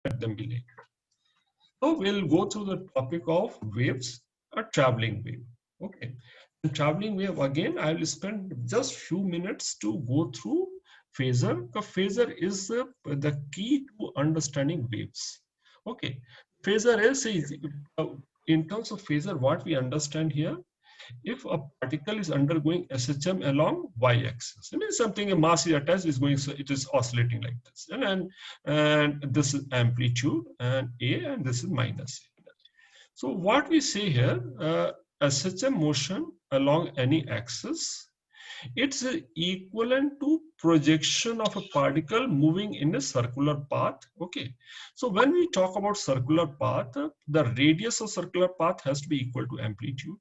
let them be later. So we'll go through the topic of waves, a traveling wave. Okay. And traveling wave, again, I will spend just few minutes to go through phasor. The phasor is the key to understanding waves. Okay. Phasor is in terms of phasor, what we understand here, if a particle is undergoing SHM along y-axis, I mean something a mass is attached is going, so it is oscillating like this, and this is amplitude and A, and this is minus A. So what we say here, SHM motion along any axis, it's equivalent to projection of a particle moving in a circular path. Okay, so when we talk about circular path, the radius of circular path has to be equal to amplitude.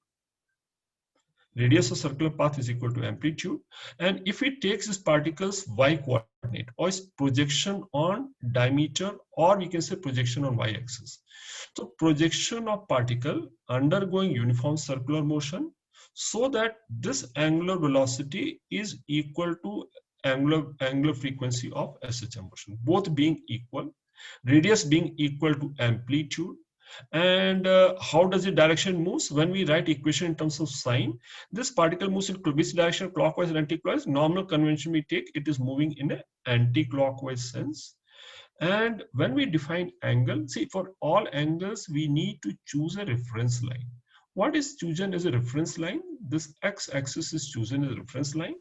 Radius of circular path is equal to amplitude, and if it takes this particle's y coordinate or its projection on diameter, or we can say projection on y-axis. So projection of particle undergoing uniform circular motion, so that this angular velocity is equal to angular frequency of SHM motion, both being equal, radius being equal to amplitude. And how does the direction moves? When we write equation in terms of sign, this particle moves in which direction? Clockwise and anti-clockwise. Normal convention we take, it is moving in an anti-clockwise sense. And when we define angle, see, for all angles we need to choose a reference line. What is chosen as a reference line? This x-axis is chosen as a reference line,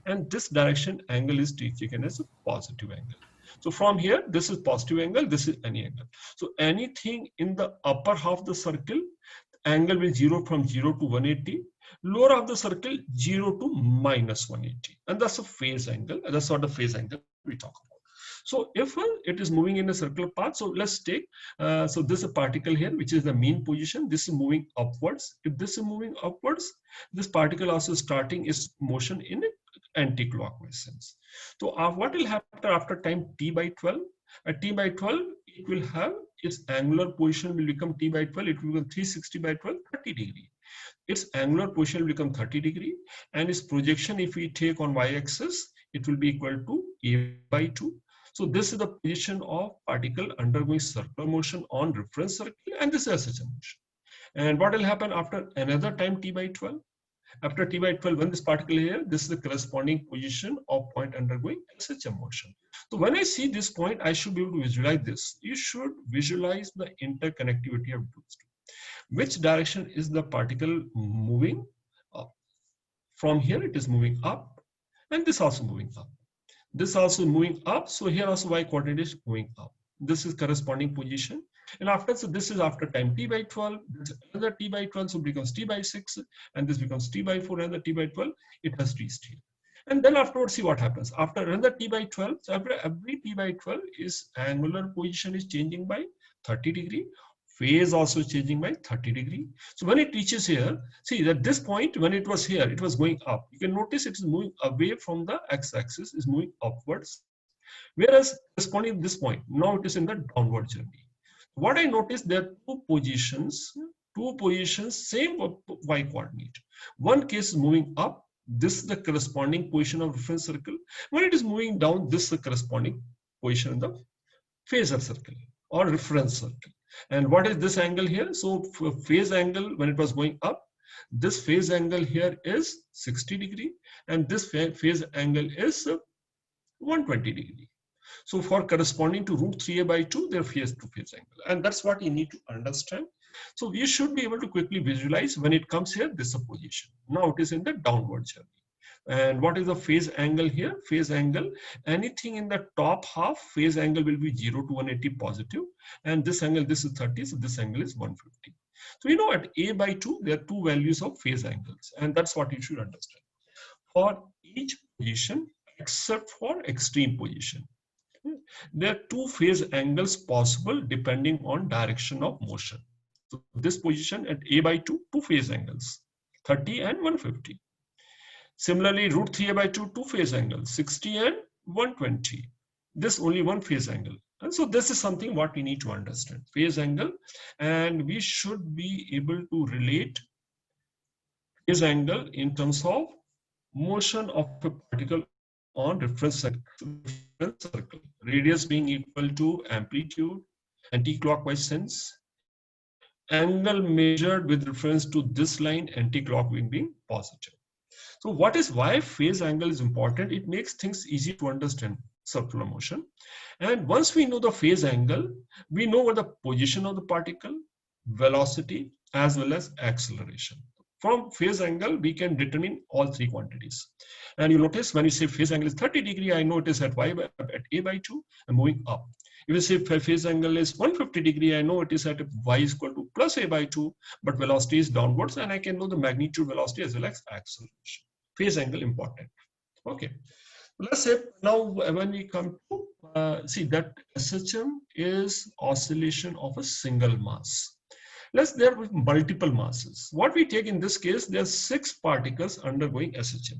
and this direction angle is taken as a positive angle. So from here, this is positive angle, this is any angle. So anything in the upper half of the circle, angle will 0 from 0 to 180. Lower of the circle, 0 to minus 180. And that's a phase angle. That's what the phase angle we talk about. So if it is moving in a circular path, so let's take, so this is a particle here, which is the mean position. This is moving upwards. If this is moving upwards, this particle also starting its motion in an anti-clockwise sense. So what will happen after time t by 12? At t by 12, it will have its angular position will become t by 12. It will become 360 by 12, 30 degree. Its angular position will become 30 degree, and its projection, if we take on y-axis, it will be equal to a by 2. So this is the position of particle undergoing circular motion on reference circle, and this is SHM motion. And what will happen after another time t by 12? After t by 12, when this particle here, this is the corresponding position of point undergoing SHM motion. So when I see this point, I should be able to visualize this. You should visualize the interconnectivity of those two. Which direction is the particle moving up? From here, it is moving up, and this also moving up. This also moving up, so here also y coordinate is going up. This is corresponding position. And after, so this is after time t by 12, this is another t by 12, so it becomes t by 6, and this becomes t by 4, another t by 12, it has reached here. And then afterwards, see what happens. After another t by 12, so after every t by 12 is angular position is changing by 30 degree. Phase also changing by 30 degree. So when it reaches here, see at this point, when it was here, it was going up. You can notice it is moving away from the x-axis, is moving upwards. Whereas corresponding to this point, now it is in the downward journey. What I noticed, there are two positions, same y coordinate. One case is moving up. This is the corresponding position of reference circle. When it is moving down, this is the corresponding position in the phasor circle or reference circle. And what is this angle here? So phase angle, when it was going up, this phase angle here is 60 degree, and this phase angle is 120 degree. So for corresponding to root 3a by 2, their phase to phase angle. And that's what you need to understand. So you should be able to quickly visualize when it comes here, this is a position. Now it is in the downward journey. And what is the phase angle here? Phase angle, anything in the top half, phase angle will be 0 to 180 positive. And this angle, this is 30, so this angle is 150. So you know at a by 2, there are two values of phase angles. And that's what you should understand. For each position, except for extreme position, there are two phase angles possible depending on direction of motion. So this position at a by 2, two phase angles, 30 and 150. Similarly, root 3a by 2, two phase angles, 60 and 120. This only one phase angle. And so this is something what we need to understand, phase angle, and we should be able to relate phase angle in terms of motion of a particle on reference circle, radius being equal to amplitude, anti-clockwise sense. Angle measured with reference to this line, anti-clockwise being positive. So why phase angle is important? It makes things easy to understand circular motion. And once we know the phase angle, we know what the position of the particle, velocity, as well as acceleration. From phase angle, we can determine all three quantities. And you notice when you say phase angle is 30 degree, I know it is at at a by 2 and moving up. If you say phase angle is 150 degree, I know it is at y is equal to plus a by 2, but velocity is downwards, and I can know the magnitude velocity as well as acceleration. Phase angle important. Okay. Let's say now when we come to see that SHM is oscillation of a single mass. Let's there with multiple masses. What we take in this case, there are 6 particles undergoing SHM.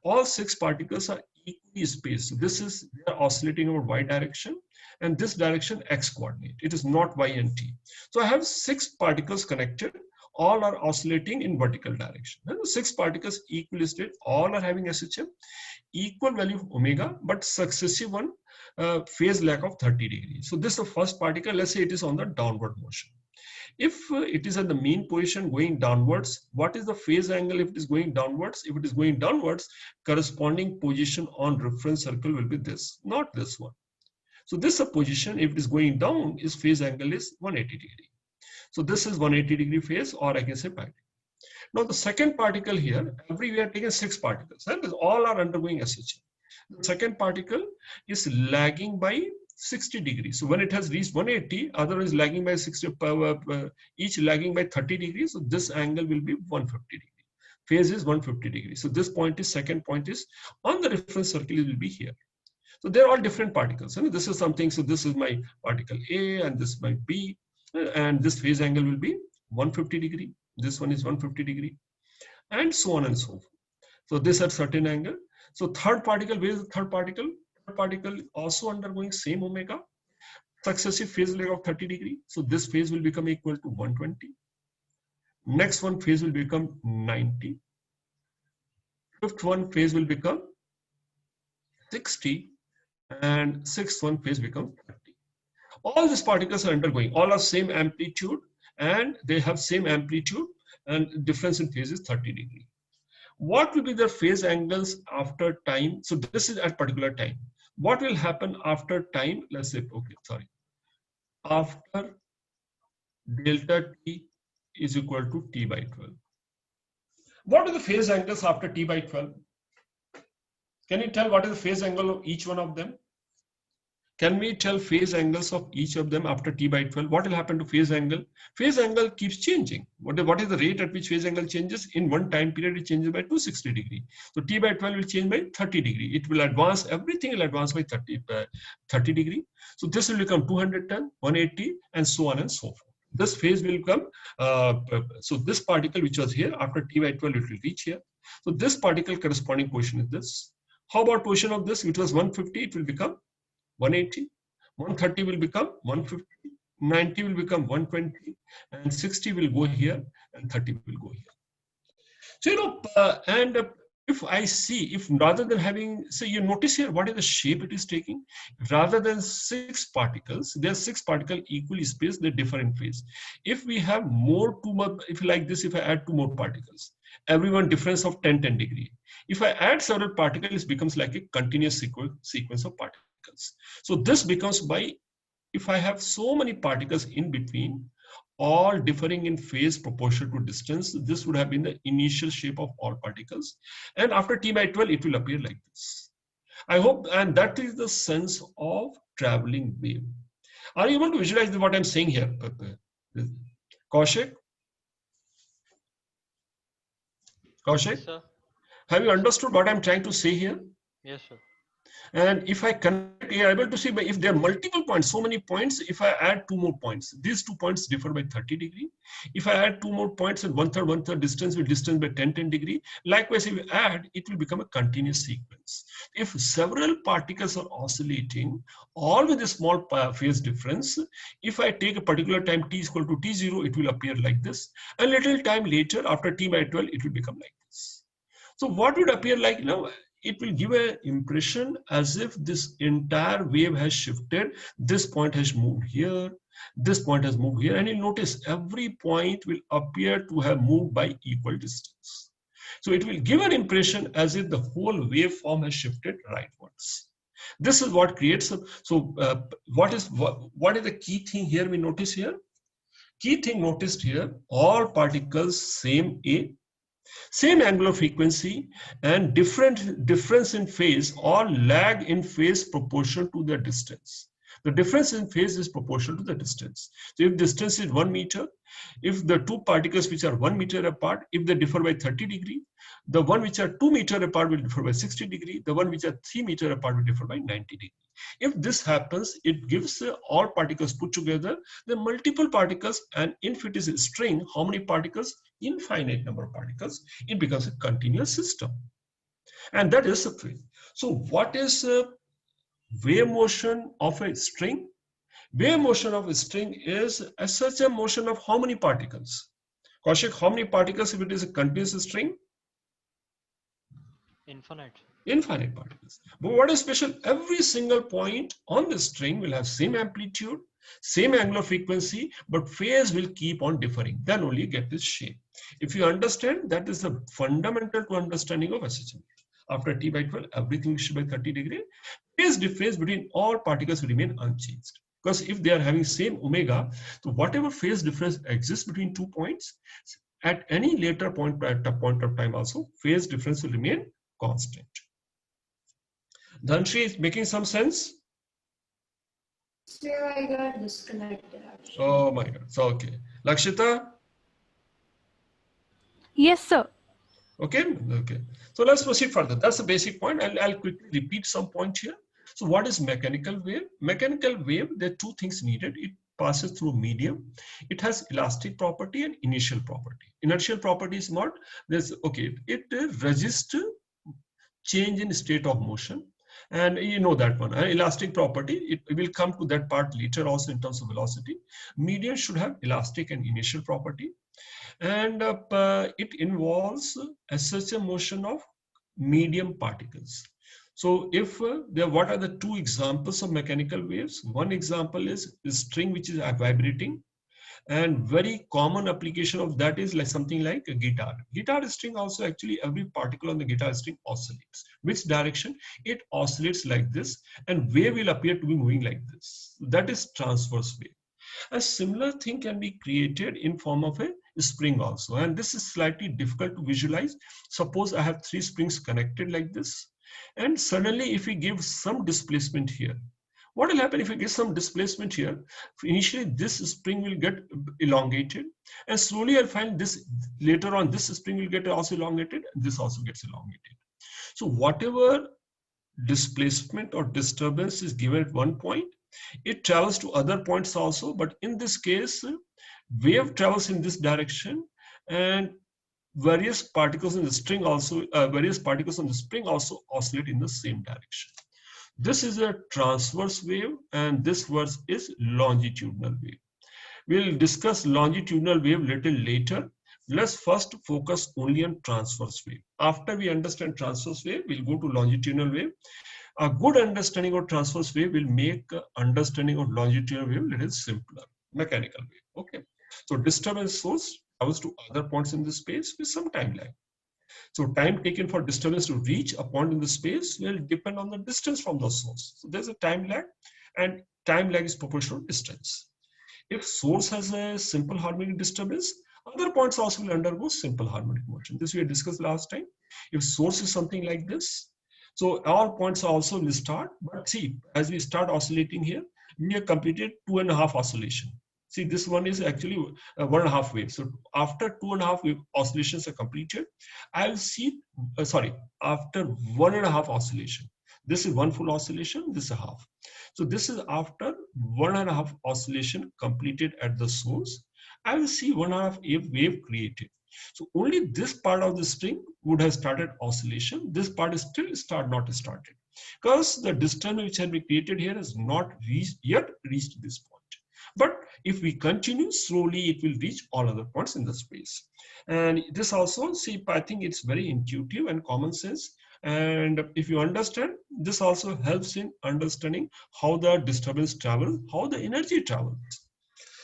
All 6 particles are equally spaced. So this is they are oscillating over y direction, and this direction x coordinate. It is not y and t. So I have 6 particles connected. All are oscillating in vertical direction. And the 6 particles equally spaced. All are having SHM, equal value of omega, but successive one phase lag of 30 degrees. So this is the first particle. Let's say it is on the downward motion. If it is at the mean position going downwards, what is the phase angle if it is going downwards? If it is going downwards, corresponding position on reference circle will be this, not this one. So this is a position. If it is going down, its phase angle is 180 degree. So this is 180 degree phase, or I can say pi. Now the second particle here, we are taking 6 particles, and all are undergoing SHM. The second particle is lagging by 60 degrees. So when it has reached 180, other is lagging by 60, each lagging by 30 degrees. So this angle will be 150 degree. Phase is 150 degrees. So this point is, second point is on the reference circle, it will be here. So they're all different particles. And this is something, so this is my particle A and this is my B, and this phase angle will be 150 degree. This one is 150 degree, and so on and so forth. So this at certain angle. So third particle, where is the third particle? Third particle also undergoing same omega, successive phase lag of 30 degree. So this phase will become equal to 120. Next one phase will become 90. Fifth one phase will become 60, and sixth one phase becomes 30. All these particles are undergoing, all are same amplitude, and they have same amplitude, and difference in phase is 30 degree. What will be the phase angles after time? So this is at particular time. What will happen after time? Let's say, okay, sorry. After delta t is equal to t by 12. What are the phase angles after t by 12? Can you tell what is the phase angle of each one of them? Can we tell phase angles of each of them after t by 12? What will happen to phase angle? Phase angle keeps changing. What is the rate at which phase angle changes? In one time period, it changes by 260 degree. So t by 12 will change by 30 degree. It will advance, everything will advance by 30 degree. So this will become 210, 180, and so on and so forth. This phase will come, so this particle which was here, after t by 12, it will reach here. So this particle corresponding position is this. How about position of this, which was 150, it will become 180, 130 will become 150, 90 will become 120, and 60 will go here, and 30 will go here. So, you know, if I see, if rather than having, so you notice here, what is the shape it is taking? Rather than 6 particles, there are 6 particles equally spaced, they differ in phase. If we have more, if like this, if I add 2 more particles, everyone difference of 10 degree. If I add several particles, it becomes like a continuous sequence of particles. So this becomes by, if I have so many particles in between, all differing in phase proportional to distance, this would have been the initial shape of all particles. And after t by 12, it will appear like this. I hope, and that is the sense of traveling wave. Are you able to visualize what I'm saying here? Kaushik? Kaushik? Yes, sir. Have you understood what I'm trying to say here? Yes, sir. And if I connect, you're able to see, but if there are multiple points, so many points, if I add 2 more points, these 2 points differ by 30 degree. If I add 2 more points and one third distance will distance by 10 degree. Likewise, if you add, it will become a continuous sequence. If several particles are oscillating, all with a small phase difference, if I take a particular time t is equal to t0, it will appear like this. A little time later, after t by 12, it will become like this. So what would appear like now? it will give an impression as if this entire wave has shifted. This point has moved here, this point has moved here, and you'll notice every point will appear to have moved by equal distance. So it will give an impression as if the whole waveform has shifted rightwards. This is what creates a, what is the key thing here we notice here? Key thing noticed here, all particles same A, same angular frequency, and difference in phase or lag in phase proportional to their distance. The difference in phase is proportional to the distance. So if distance is 1 meter, if the two particles which are 1 meter apart, if they differ by 30 degree, the one which are 2 meter apart will differ by 60 degree, the one which are 3 meter apart will differ by 90 degree. If this happens, it gives all particles put together, the multiple particles, and if it is a string, how many particles? Infinite number of particles. It becomes a continuous system. And that is the thing. So what is wave motion of a string? Wave motion of a string is such a motion of how many particles? Kaushik, how many particles if it is a continuous string? Infinite. Infinite particles. But what is special? Every single point on the string will have same amplitude, same angular frequency, but phase will keep on differing. Then only you get this shape. If you understand, that is the fundamental to understanding of SHM. After T by 12, everything is by 30 degree. Phase difference between all particles will remain unchanged. Because if they are having same omega, so whatever phase difference exists between 2 points, at any later point at a point of time also, phase difference will remain constant. Dhanshri, is making some sense? Sir, I got disconnected actually. Oh my God. So, okay. Lakshita? Yes, sir. Okay. Okay. So let's proceed further. That's the basic point. I'll quickly repeat some points here. So what is mechanical wave? Mechanical wave, there are two things needed. It passes through medium. It has elastic property and inertial property. Inertial property is what? It resists change in state of motion. And you know that one, elastic property, it will come to that part later also in terms of velocity. Medium should have elastic and inertial property. And it involves such a motion of medium particles. So if what are the two examples of mechanical waves? One example is a string which is vibrating, and very common application of that is like something like a guitar. Guitar string also, actually every particle on the guitar string oscillates. Which direction? It oscillates like this, and wave will appear to be moving like this. That is transverse wave. A similar thing can be created in form of a spring also, and this is slightly difficult to visualize. Suppose I have 3 springs connected like this, and suddenly if we give some displacement here, what will happen if we get some displacement here? Initially this spring will get elongated, and slowly I'll find this later on this spring will get also elongated, and this also gets elongated. So whatever displacement or disturbance is given at one point, it travels to other points also, but in this case wave travels in this direction, and various particles in the string also oscillate in the same direction. This is a transverse wave, and this verse is longitudinal wave. We'll discuss longitudinal wave little later. Let's first focus only on transverse wave. After we understand transverse wave, we'll go to longitudinal wave. A good understanding of transverse wave will make understanding of longitudinal wave a little simpler. Mechanical wave. Okay. So disturbance source travels to other points in the space with some time lag. So time taken for disturbance to reach a point in the space will depend on the distance from the source. So there's a time lag, and time lag is proportional to distance. If source has a simple harmonic disturbance, other points also will undergo simple harmonic motion. This we had discussed last time. If source is something like this, so all points also will start, but see, as we start oscillating here, we have completed 2.5 oscillation. See, this one is actually 1.5 wave. So after 2.5 wave oscillations are completed, I'll see, after 1.5 oscillation. This is one full oscillation, this is a half. So this is after 1.5 oscillation completed at the source. I will see 1.5 wave created. So only this part of the string would have started oscillation. This part is still not started, because the distance which has been created here has not yet reached this point. But if we continue slowly, it will reach all other points in the space. And this also, see, I think it's very intuitive and common sense. And if you understand, this also helps in understanding how the disturbance travels, how the energy travels.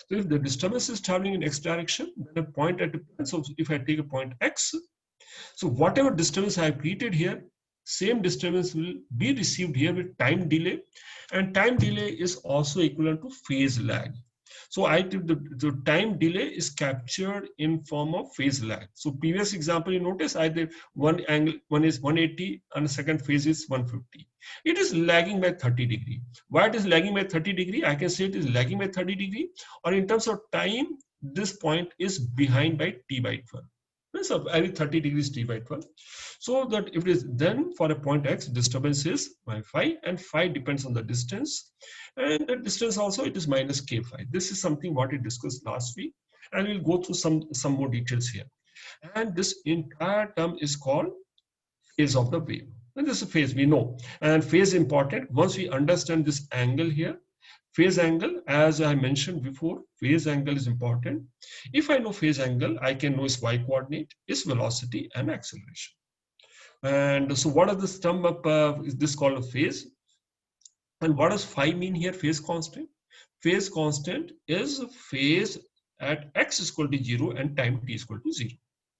So if the disturbance is traveling in x direction, then a point at a point. So if I take a point x, so whatever disturbance I have created here, same disturbance will be received here with time delay, and time delay is also equivalent to phase lag. So I did the time delay is captured in form of phase lag. So previous example, you notice I did one angle, one is 180 and the second phase is 150. It is lagging by 30 degree. Why it is lagging by 30 degree? I can say it is lagging by 30 degree, or in terms of time, this point is behind by t by 12. So every 30 degrees t by 12. So that if it is then for a point x, disturbance is by phi, and phi depends on the distance. And the distance also it is minus k phi. This is something what we discussed last week. And we'll go through some more details here. And this entire term is called phase of the wave. And this is a phase we know. And phase important. Once we understand this angle here, phase angle, as I mentioned before, phase angle is important. If I know phase angle, I can know its y coordinate, its velocity and acceleration. And so what is this term of, is this called a phase? And what does phi mean here, phase constant? Phase constant is phase at x is equal to 0 and time t is equal to 0.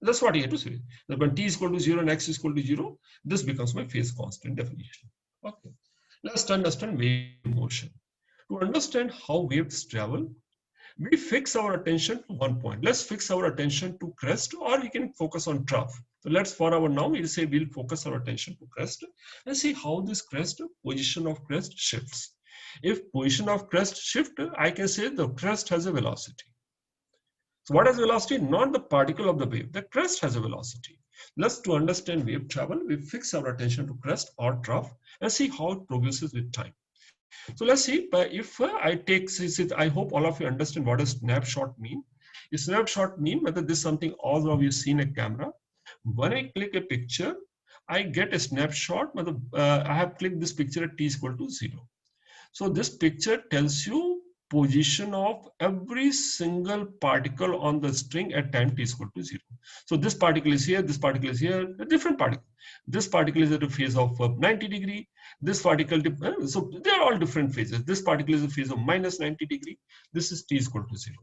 That's what you have to say. That when t is equal to 0 and x is equal to 0, this becomes my phase constant definition. Okay. Let's understand wave motion. To understand how waves travel, we fix our attention to one point. Let's fix our attention to crest, or we can focus on trough. So let's for our now, we'll say we'll focus our attention to crest and see how this crest, position of crest shifts. If position of crest shift, I can say the crest has a velocity. So what is velocity? Not the particle of the wave. The crest has a velocity. Let's to understand wave travel, we fix our attention to crest or trough and see how it progresses with time. So let's see, if I take, I hope all of you understand what a snapshot mean. A snapshot mean whether this is something all of you seen a camera. When I click a picture, I get a snapshot. I have clicked this picture at t is equal to 0. So this picture tells you position of every single particle on the string at time t is equal to 0. So this particle is here, this particle is here, a different particle. This particle is at a phase of 90 degree. This particle, so they are all different phases. This particle is a phase of minus 90 degree. This is t is equal to 0.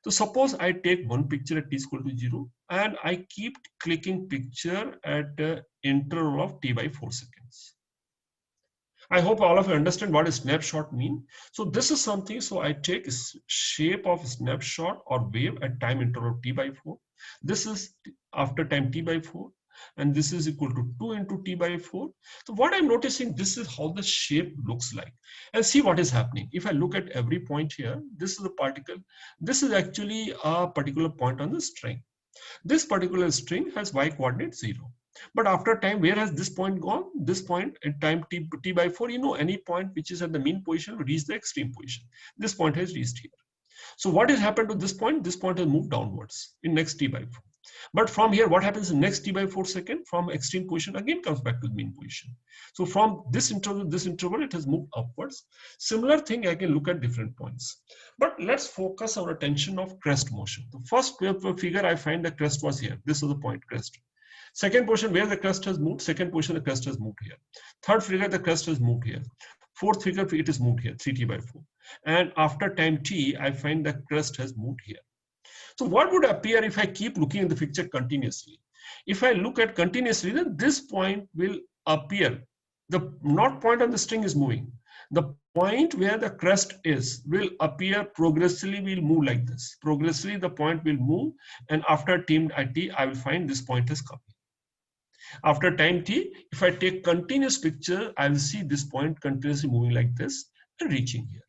So suppose I take one picture at t is equal to 0 and I keep clicking picture at interval of t by 4 seconds. I hope all of you understand what a snapshot mean. So this is something, so I take shape of snapshot or wave at time interval t by 4. This is after time t by 4. And this is equal to 2 into t by 4. So what I'm noticing, this is how the shape looks like. And see what is happening. If I look at every point here, this is a particle. This is actually a particular point on the string. This particular string has y coordinate 0. But after time, where has this point gone? This point at time t by 4, you know, any point which is at the mean position will reach the extreme position. This point has reached here. So what has happened to this point? This point has moved downwards in next t by 4. But from here, what happens in next t by 4 second? From extreme position again comes back to the mean position. So from this interval, it has moved upwards. Similar thing, I can look at different points. But let's focus our attention of crest motion. The first figure I find the crest was here. This is the point crest. Second portion where the crest has moved, second portion the crest has moved here. Third figure the crest has moved here. Fourth figure it is moved here, 3t by 4. And after time t, I find the crest has moved here. So what would appear if I keep looking at the picture continuously? If I look at continuously, then this point will appear. The not point on the string is moving. The point where the crest is will appear progressively, will move like this. Progressively, the point will move, and after t, I will find this point has come. After time t, if I take continuous picture, I will see this point continuously moving like this and reaching here.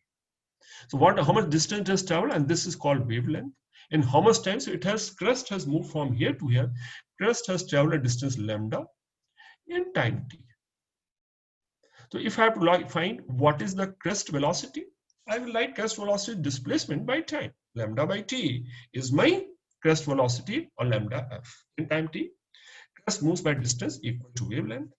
So how much distance has traveled, and this is called wavelength. And how much time? So crest has moved from here to here. Crest has traveled a distance lambda in time t. So if I have to find what is the crest velocity, I will write crest velocity displacement by time. Lambda by t is my crest velocity, or lambda f. In time t, crest moves by distance equal to wavelength.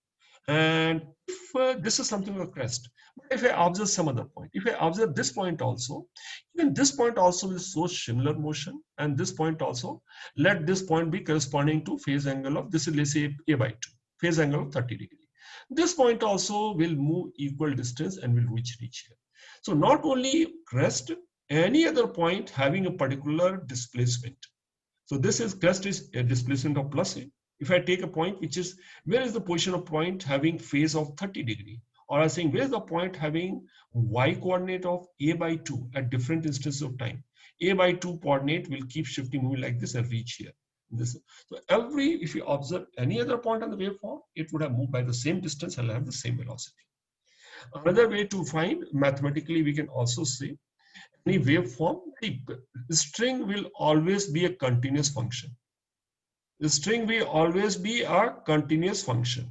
And if this is something like crest, but if I observe some other point, if I observe this point also, even this point also will show similar motion, and this point also, let this point be corresponding to phase angle of, this is let's say a by 2, phase angle of 30 degree. This point also will move equal distance and will reach here. So not only crest, any other point having a particular displacement. So this is crest is a displacement of plus a. If I take a point which is, where is the position of point having phase of 30 degree? Or I'm saying, where is the point having y coordinate of a by 2 at different instances of time? A by 2 coordinate will keep shifting, moving like this and reach here. This, so if you observe any other point on the waveform, it would have moved by the same distance and have the same velocity. Another way to find mathematically, we can also say any waveform, the string will always be a continuous function. The string will always be a continuous function.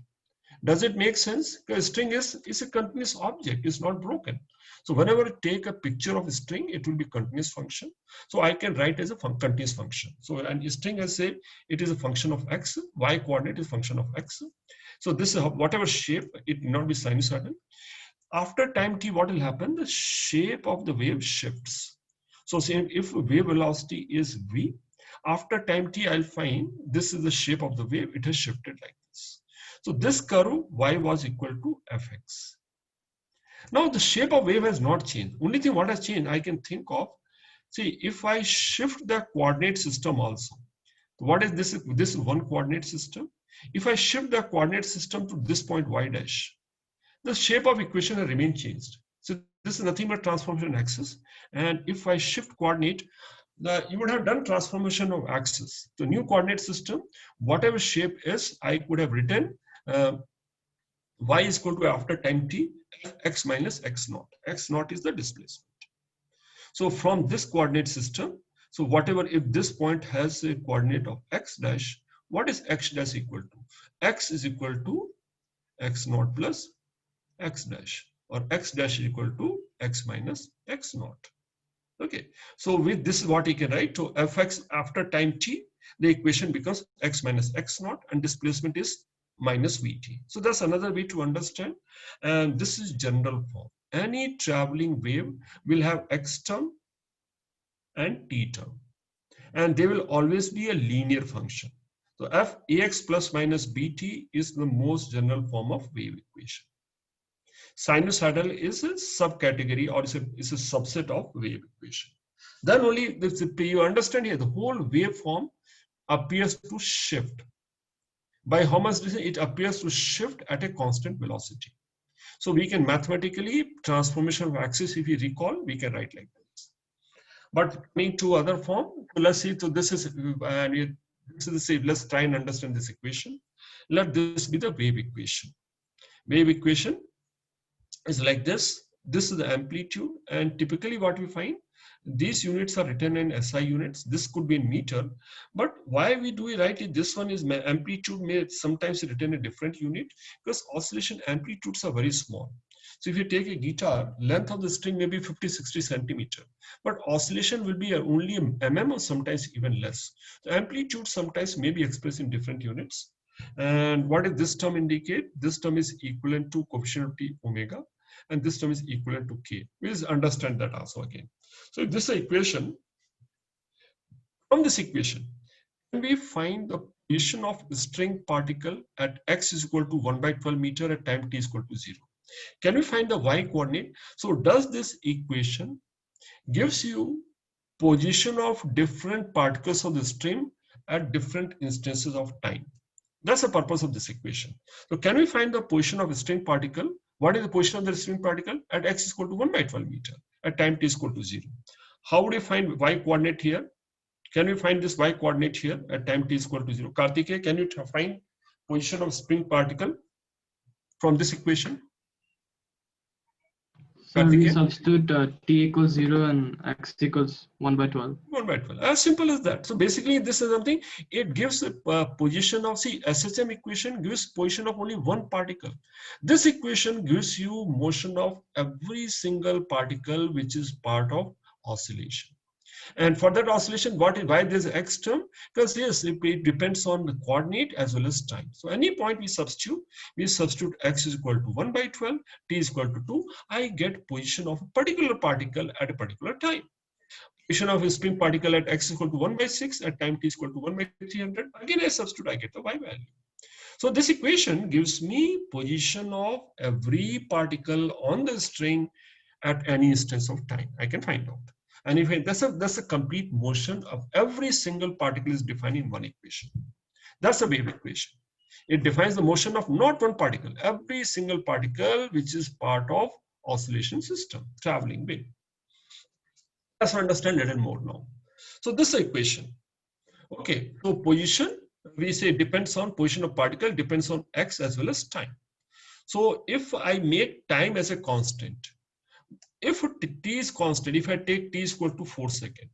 Does it make sense? Because string is a continuous object, it's not broken. So whenever I take a picture of a string, it will be continuous function. So I can write as a continuous function. So and string, I say it is a function of x, y coordinate is function of x. So this is whatever shape, it will not be sinusoidal. After time t, what will happen? The shape of the wave shifts. So say if wave velocity is v, after time t, I'll find this is the shape of the wave. It has shifted like this. So this curve y was equal to fx. Now the shape of wave has not changed. Only thing what has changed, I can think of, see, if I shift the coordinate system also, what is this? This is one coordinate system. If I shift the coordinate system to this point y dash, the shape of equation has remained changed. So this is nothing but transformation axis. And if I shift coordinate, you would have done transformation of axis. The new coordinate system, whatever shape is, I could have written y is equal to after time t, x minus x naught. X naught is the displacement. So from this coordinate system, so whatever, if this point has a coordinate of x dash, what is x dash equal to? X is equal to x naught plus x dash, or x dash is equal to x minus x naught. Okay, so with this is what you can write. So fx after time t, the equation becomes x minus x naught and displacement is minus vt. So that's another way to understand. And this is general form. Any traveling wave will have x term and t term, and they will always be a linear function. So f ax plus minus bt is the most general form of wave equation. Sinusoidal is a subcategory, or is a subset of wave equation. Then only you understand here the whole waveform appears to shift. By how much distance? It appears to shift at a constant velocity. So we can mathematically transformation of axis, if you recall, we can write like this. But coming to other form, so let's see. So this is the same. Let's try and understand this equation. Let this be the wave equation. Wave equation is like this. This is the amplitude, and typically what we find, these units are written in SI units. This could be in meter, but why we do it right? This one is amplitude may sometimes written in a different unit because oscillation amplitudes are very small. So if you take a guitar, length of the string may be 50-60 centimeter, but oscillation will be only mm or sometimes even less. The amplitude sometimes may be expressed in different units. And what does this term indicate? This term is equivalent to coefficient of t omega, and this term is equivalent to k. We'll understand that also again. So if this is equation, from this equation, can we find the position of the string particle at x is equal to 1/12 meter at time t is equal to 0? Can we find the y coordinate? So does this equation gives you position of different particles of the string at different instances of time? That's the purpose of this equation. So can we find the position of a string particle? What is the position of the string particle at x is equal to 1/12 meter at time t is equal to 0? How would you find y coordinate here? Can we find this y coordinate here at time t is equal to 0? Karthikeya, can you find position of spring particle from this equation? So we substitute t equals 0 and x equals 1/12. 1/12. As simple as that. So basically, this is something. It gives a position of, see, SHM equation gives position of only one particle. This equation gives you motion of every single particle which is part of oscillation. And for that oscillation, why there's x term? Because yes, it depends on the coordinate as well as time. So any point we substitute x is equal to 1/12, t is equal to 2. I get position of a particular particle at a particular time. Position of a spin particle at x is equal to 1/6, at time t is equal to 1/300. Again, I substitute, I get the y value. So this equation gives me position of every particle on the string at any instance of time. I can find out. And if that's a complete motion of every single particle is defined in one equation. That's a wave equation. It defines the motion of not one particle, every single particle which is part of oscillation system, traveling wave. Let's understand a little more now. So this equation. Okay, so position, we say depends on position of particle, depends on x as well as time. So if I make time as a constant, if t is constant, if I take t is equal to 4 seconds,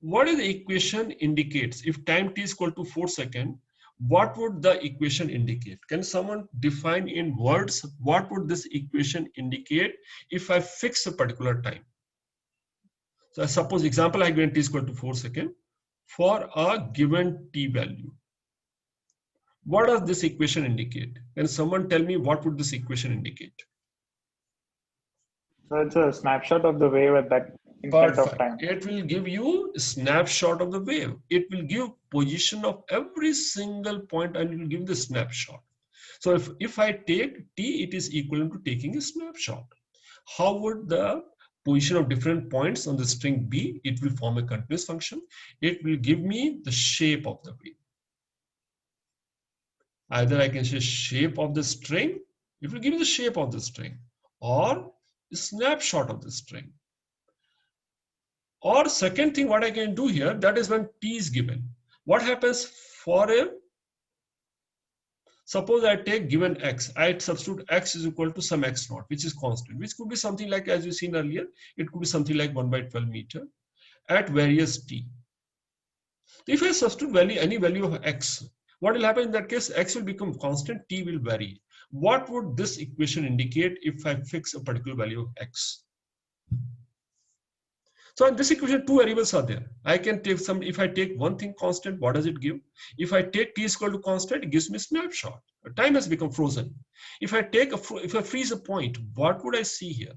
what is the equation indicates? If time t is equal to 4 seconds, what would the equation indicate? Can someone define in words what would this equation indicate if I fix a particular time? So I suppose example I given t is equal to 4 seconds for a given t value. What does this equation indicate? Can someone tell me what would this equation indicate? So it's a snapshot of the wave at that instant of time. It will give you a snapshot of the wave. It will give position of every single point and it will give the snapshot. So if I take t, it is equivalent to taking a snapshot. How would the position of different points on the string be? It will form a continuous function. It will give me the shape of the wave. Either I can say shape of the string, it will give me the shape of the string, or a snapshot of the string. Or second thing, what I can do here, that is when t is given. What happens for a, suppose I take given x, I substitute x is equal to some x naught, which is constant, which could be something like, as you seen earlier, it could be something like 1/12 meter at various t. If I substitute value, any value of x, what will happen in that case? X will become constant, t will vary. What would this equation indicate if I fix a particular value of x? So in this equation, two variables are there. I can take some, if I take one thing constant, what does it give? If I take t is equal to constant, it gives me a snapshot. Time has become frozen. If I freeze a point, what would I see here?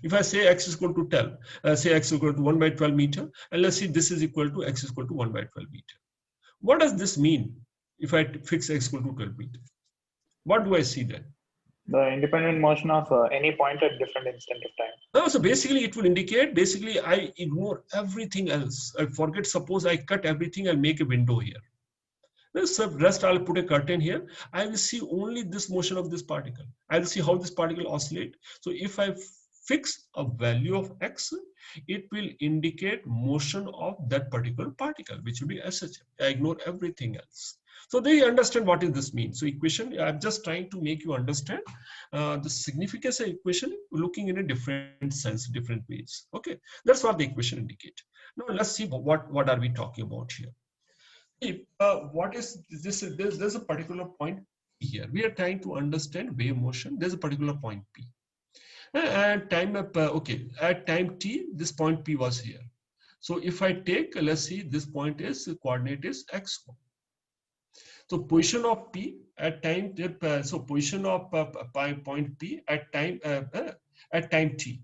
If I say x is equal to 12, say x is equal to 1/12 meter, and let's see this is equal to x is equal to 1/12 meter. What does this mean if I fix x equal to 12 meter? What do I see then? The independent motion of any point at different instant of time. No, so basically it will indicate, basically I ignore everything else. I forget, suppose I cut everything and make a window here. The rest I'll put a curtain here. I will see only this motion of this particle. I will see how this particle oscillate. So if I fix a value of x, it will indicate motion of that particular particle, which will be SHF. I ignore everything else. So they understand what does this mean. So equation, I'm just trying to make you understand the significance of equation looking in a different sense, different ways. Okay, that's what the equation indicate. Now let's see what are we talking about here. What is this? There's a particular point here. We are trying to understand wave motion. There's a particular point P. And time okay, at time t, this point P was here. So if I take, let's see, this point is, coordinate is x1. So position of P at time, so position of point P at time t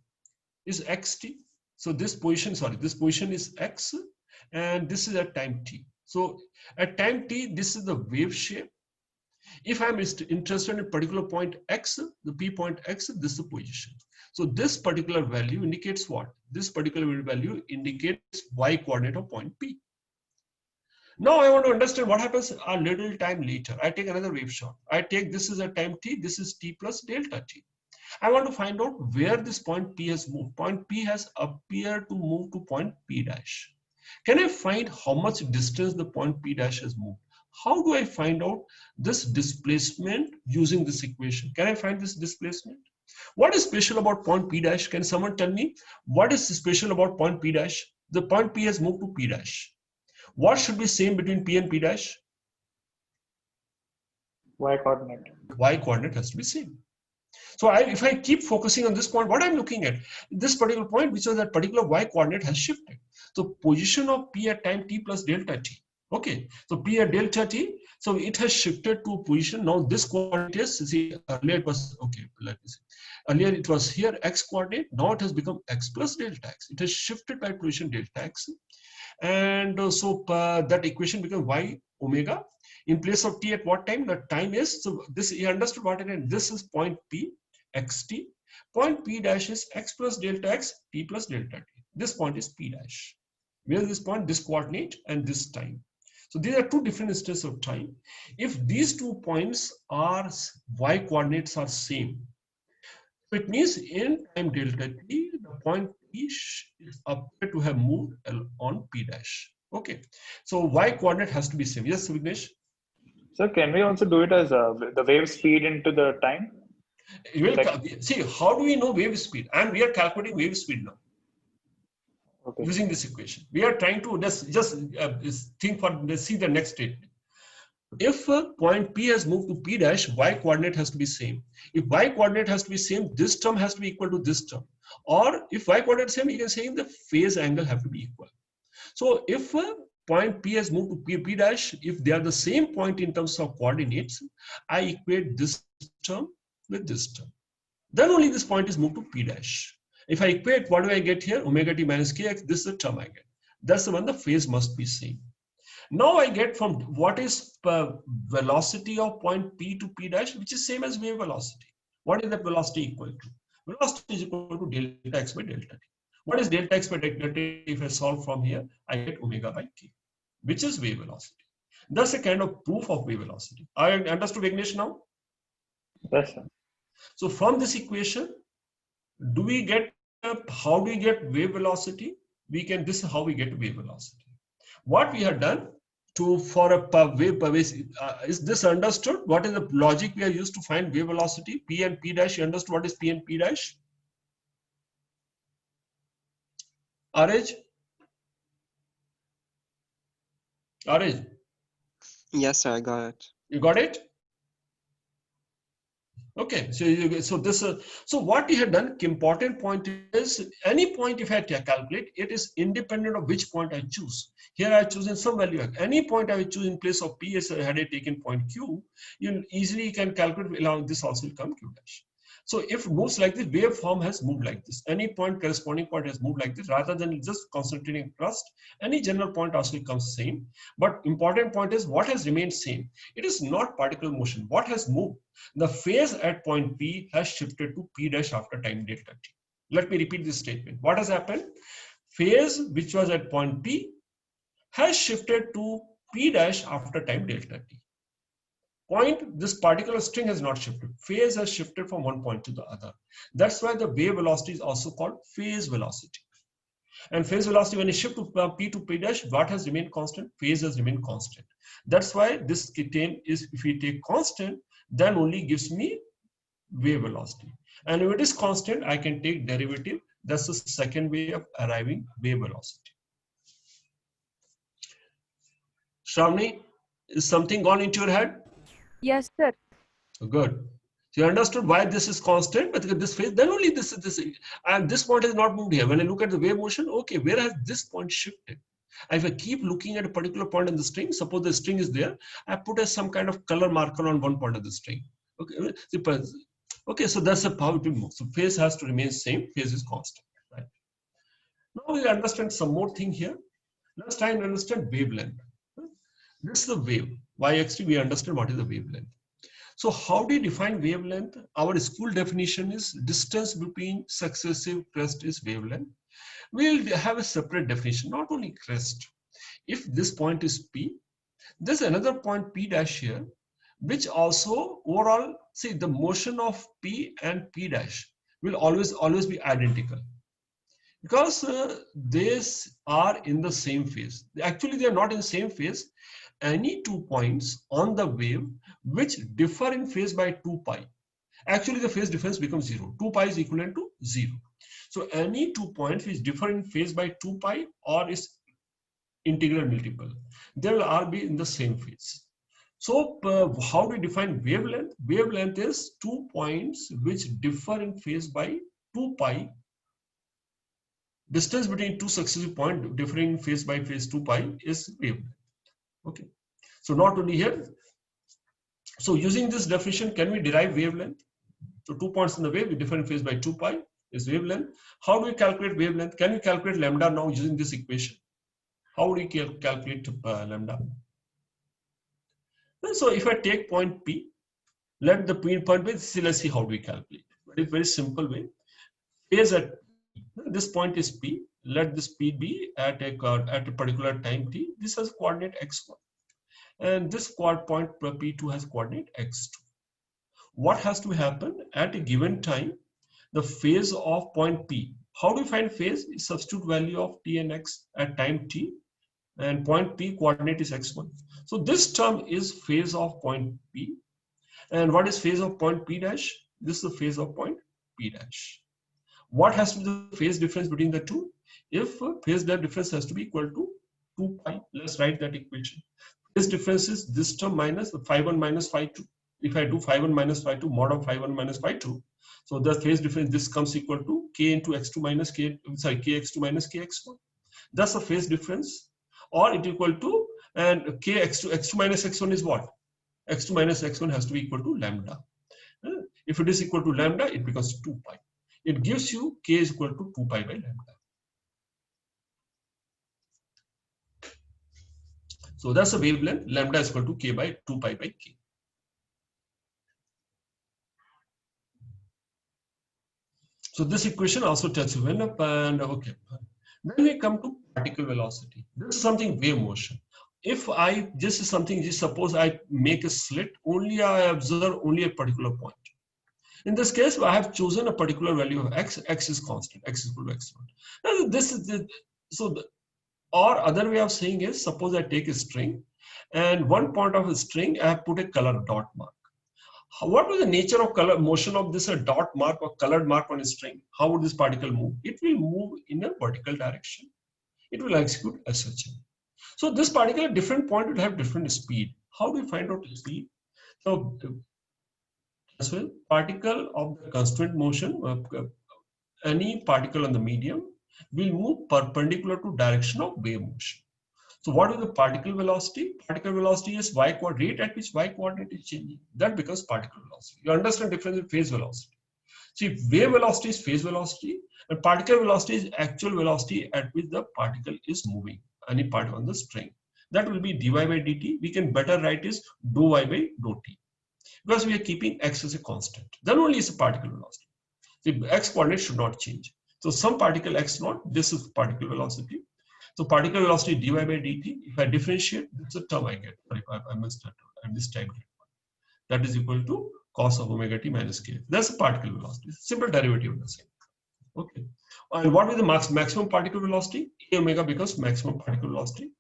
is xt. So this position, this position is x, and this is at time t. So at time t, this is the wave shape. If I'm interested in a particular point x, the P point x, this is the position. So this particular value indicates what? This particular value indicates y coordinate of point P. Now I want to understand what happens a little time later. I take another wave shot. I take, this is at time t, this is t plus delta t. I want to find out where this point P has moved. Point P has appeared to move to point P dash. Can I find how much distance the point P dash has moved? How do I find out this displacement using this equation? Can I find this displacement? What is special about point P dash? Can someone tell me what is special about point P dash? The point P has moved to P dash. What should be same between P and P dash? Y coordinate. Y coordinate has to be same. So if I keep focusing on this point, what I'm looking at, this particular point, which is that particular y coordinate has shifted. So position of P at time t plus delta t. Okay, so P at delta t, so it has shifted to a position. Now this coordinate is, see, earlier it was, okay, let me see. Earlier it was here x coordinate, now it has become x plus delta x. It has shifted by position delta x. And so that equation becomes y omega. In place of t at what time? The time is, so this, you understood what it is. This is point P, xt. Point P dash is x plus delta x, t plus delta t. This point is P dash. Where is this point? This coordinate and this time. So these are two different instances of time. If these 2 points are, y coordinates are same, it means in time delta t, the point P is appear to have moved on P dash. Okay. So y coordinate has to be same. Yes, Vignesh? So can we also do it as the wave speed into the time? You will Like- see, how do we know wave speed? And we are calculating wave speed now. Okay. Using this equation. We are trying to just think for, let's see the next statement. If point P has moved to P dash, y coordinate has to be same. If y coordinate has to be same, this term has to be equal to this term. Or if y coordinate is same, you can say the phase angle have to be equal. So if point P has moved to P dash, if they are the same point in terms of coordinates, I equate this term with this term. Then only this point is moved to P dash. If I equate, what do I get here? Omega t minus kx, this is the term I get. That's the one, the phase must be same. Now I get from what is velocity of point P to P dash, which is same as wave velocity. What is that velocity equal to? Velocity is equal to delta x by delta t. What is delta x by delta t? If I solve from here, I get omega by t, which is wave velocity. That's a kind of proof of wave velocity. I understood Vignesh now? Yes, sir. So from this equation, do we get, how do we get wave velocity? We can, this is how we get wave velocity. What we have done to, for a wave, is this understood? What is the logic we are used to find wave velocity? P and P dash, you understood what is P and P dash? Arij? Arij, Yes, sir, I got it. you got it? Okay, so this so what we have done, important point is any point if I calculate, it is independent of which point I choose. Here I choose in some value. Any point I will choose in place of P, as had I taken point Q, you easily can calculate along this also will come Q dash. So if it moves like this, waveform has moved like this. Any point, corresponding point has moved like this, rather than just concentrating crust. Any general point also comes same. But important point is what has remained same. It is not particle motion. What has moved? The phase at point P has shifted to P dash after time delta t. Let me repeat this statement. What has happened? Phase which was at point P has shifted to P dash after time delta t. Point, this particular string has not shifted. Phase has shifted from one point to the other. That's why the wave velocity is also called phase velocity. And phase velocity, when you shift to P to P dash, what has remained constant? Phase has remained constant. That's why this term is, if we take constant, then only gives me wave velocity. And if it is constant, I can take derivative. That's the second way of arriving wave velocity. Shravani, is something gone into your head? Yes, sir. Good. So you understood why this is constant, but this phase, then only this, and this point has not moved here. When I look at the wave motion, okay, where has this point shifted? If I keep looking at a particular point in the string, suppose the string is there, I put as some kind of color marker on one point of the string. Okay, okay, so that's how it will move. So phase has to remain same, phase is constant. Right? Now we understand some more thing here. Let's try and understand wavelength. This is the wave. Yxt, we understand what is the wavelength. So how do you define wavelength? Our school definition is distance between successive crest is wavelength. We'll have a separate definition, not only crest. If this point is P, there's another point P dash here, which also overall, see the motion of P and P dash will always be identical. Because these are in the same phase. Actually, they are not in the same phase. Any 2 points on the wave which differ in phase by 2 pi. Actually, the phase difference becomes 0. 2 pi is equivalent to 0. So any 2 points which differ in phase by 2 pi or is integral multiple, they will all be in the same phase. So how do we define wavelength? Wavelength is 2 points which differ in phase by 2 pi. Distance between two successive points differing phase by phase 2 pi is wavelength. Okay, so not only here. So using this definition, can we derive wavelength? So 2 points in the wave with different phase by 2 pi is wavelength. How do we calculate wavelength? Can we calculate lambda now using this equation? How do we calculate lambda? So if I take point P, let the point be, let's see how do we calculate. Very, very simple way. Phase at this point is P. Let this P be at a particular time T. This has coordinate x1. And this point P2 has coordinate x2. What has to happen at a given time? The phase of point P. How do we find phase? Substitute value of T and X at time T, and point P coordinate is x1. So this term is phase of point P. And what is phase of point P dash? This is the phase of point P dash. What has to be the phase difference between the two? If phase difference has to be equal to 2 pi, let's write that equation. Phase difference is this term minus the phi1 minus phi2. If I do phi1 minus phi2, mod of phi1 minus phi2, so the phase difference, this comes equal to k into x2 minus k, sorry, kx2 minus kx1. That's the phase difference, or it equal to, and x2 minus x1 is what? X2 minus x1 has to be equal to lambda. If it is equal to lambda, it becomes 2 pi. It gives you k is equal to 2 pi by lambda. So that's the wavelength. Lambda is equal to k by 2 pi by k. So this equation also touches when up, and okay. Then we come to particle velocity. This is something wave motion. If I, this is something, just suppose I make a slit, only I observe only a particular point. In this case, I have chosen a particular value of x. X is constant. X is equal to x1. Now this is the, so the, or other way of saying is, suppose I take a string, and one point of a string I have put a color dot mark. What is the nature of color motion of this dot mark or colored mark on a string? How would this particle move? It will move in a vertical direction. It will execute SHM. So this particular different point will have different speed. How do we find out speed? So as well, particle of the constant motion, any particle on the medium will move perpendicular to direction of wave motion. So what is the particle velocity? Particle velocity is y rate at which y coordinate is changing. That becomes particle velocity. You understand the difference in phase velocity. See, wave velocity is phase velocity, and particle velocity is actual velocity at which the particle is moving, any part on the string. That will be dy by dt. We can better write is dou y by dou t, because we are keeping x as a constant. Then only is a particle velocity. The x coordinate should not change. So some particle x naught, this is particle velocity. So particle velocity dy by dt, if I differentiate, this is a term I get. Sorry, I missed that. I mistyped it. That is equal to cos of omega t minus k. That's a particle velocity. It's a simple derivative of the same. Okay. And what is the maximum particle velocity? A omega becomes maximum particle velocity.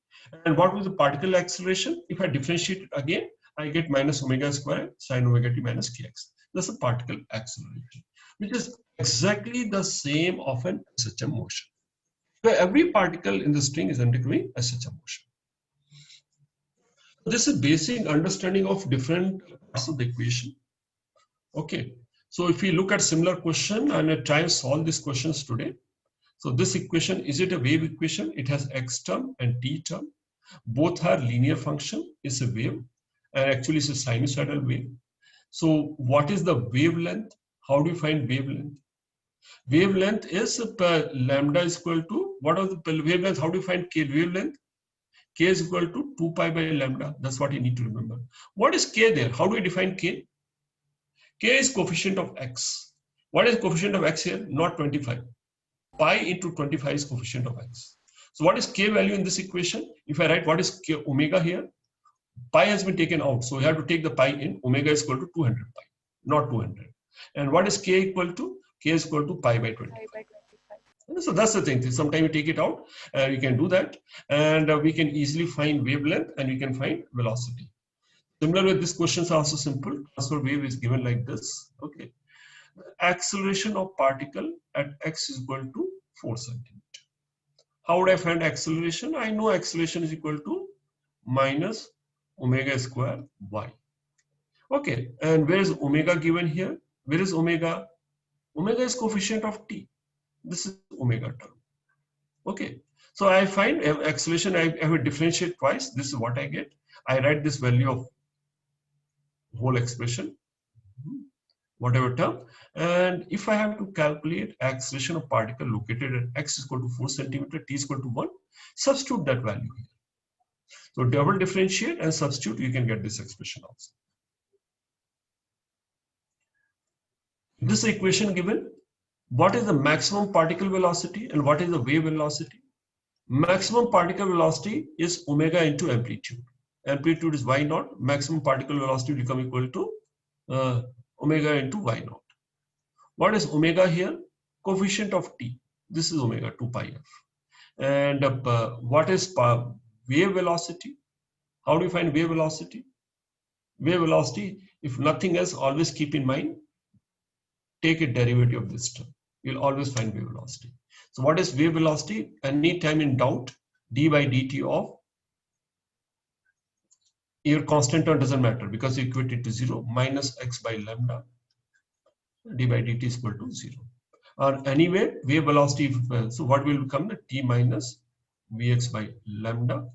And what was the particle acceleration? If I differentiate it again, I get minus omega square sine omega t minus kx. That's a particle acceleration, which is exactly the same of an SHM motion. So every particle in the string is undergoing SHM motion. This is basic understanding of different parts of the equation. Okay. So if we look at similar question and I try to solve these questions today. So this equation, is it a wave equation? It has x term and t term. Both are linear function. It's a wave, and actually it's a sinusoidal wave. So what is the wavelength? How do you find wavelength? Wavelength is lambda is equal to, what are the wavelength? How do you find k wavelength? K is equal to 2 pi by lambda. That's what you need to remember. What is k there? How do we define k? K is coefficient of x. What is coefficient of x here? Not 25. Pi into 25 is coefficient of x. So what is k value in this equation? If I write what is k omega here, pi has been taken out. So we have to take the pi in. Omega is equal to 200 pi, not 200. And what is k equal to? K is equal to pi by 25. So that's the thing. Sometimes you take it out, you can do that, and we can easily find wavelength and we can find velocity. Similar with this question is also simple. Transfer wave is given like this. Okay. Acceleration of particle at x is equal to 4 centimeter. How would I find acceleration? I know acceleration is equal to minus omega square y. Okay. And where is omega given here? Where is omega? Omega is coefficient of t. This is omega term. Okay. So I find acceleration, I have to differentiate twice. This is what I get. I write this value of whole expression, whatever term. And if I have to calculate acceleration of particle located at x is equal to 4 centimeter, t is equal to 1, substitute that value here. So double differentiate and substitute, you can get this expression also. This equation given, what is the maximum particle velocity and what is the wave velocity? Maximum particle velocity is omega into amplitude. Amplitude is y naught. Maximum particle velocity will become equal to omega into y naught. What is omega here? Coefficient of t. This is omega 2 pi f. And what is wave velocity? How do you find wave velocity? Wave velocity, if nothing else, always keep in mind, take a derivative of this term. You'll always find wave velocity. So what is wave velocity? Any time in doubt, d by dt of your constant term doesn't matter because you equate it to 0 minus x by lambda d by dt is equal to 0. Or anyway, wave velocity, so what will become the t minus vx by lambda,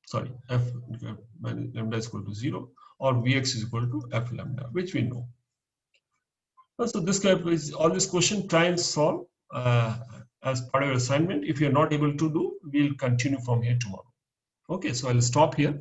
sorry, f minus lambda is equal to 0, or vx is equal to f lambda, which we know. So this guy is all this question, try and solve as part of your assignment. If you're not able to do, we'll continue from here tomorrow. Okay, so I'll stop here.